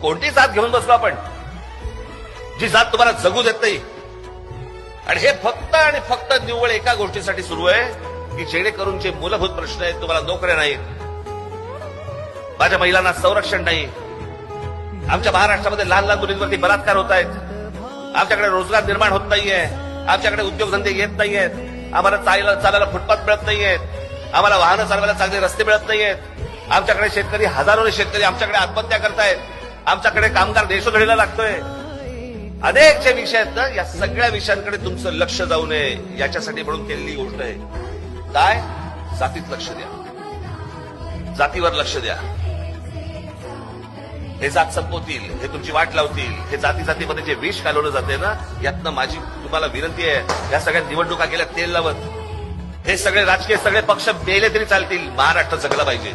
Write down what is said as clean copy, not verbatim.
कोणती जात घेऊन बसलो आपण, जी जात तुम्हाला जगू देत नाही. आणि हे फक्त आणि फक्त निव्वळ एका गोष्टीसाठी सुरू आहे की जेणेकरून जे मूलभूत प्रश्न आहेत, तुम्हाला नोकऱ्या नाहीत, माझ्या महिलांना संरक्षण नाही, आमच्या महाराष्ट्रामध्ये लहान लहान मुलींवरती बलात्कार होत आहेत, आमच्याकडे रोजगार निर्माण होत नाहीये, आमच्याकडे उद्योगधंदे येत नाहीयेत, आम्हाला चालायला फुटपाथ मिळत नाहीयेत, आम्हाला वाहनं चालवायला चांगले रस्ते मिळत नाहीयेत, आमच्याकडे शेतकरी हजारोने शेतकरी आमच्याकडे आत्महत्या करतायत, आमच्याकडे कामगार देशोधडीला लागतोय. अनेक जे विषय आहेत ना, या सगळ्या विषयांकडे तुमचं लक्ष जाऊ नये याच्यासाठी म्हणून केलेली गोष्ट आहे. काय? जातीत लक्ष द्या, जातीवर लक्ष द्या. हे जात संपवतील, हे तुमची वाट लावतील, हे जाती जातीमध्ये जे विष घालवलं जाते ना, यातनं माझी तुम्हाला विनंती आहे, या सगळ्या निवडणुका गेल्या तेल लावत, हे सगळे राजकीय सगळे पक्ष मेले तरी चालतील, महाराष्ट्र जगला पाहिजे.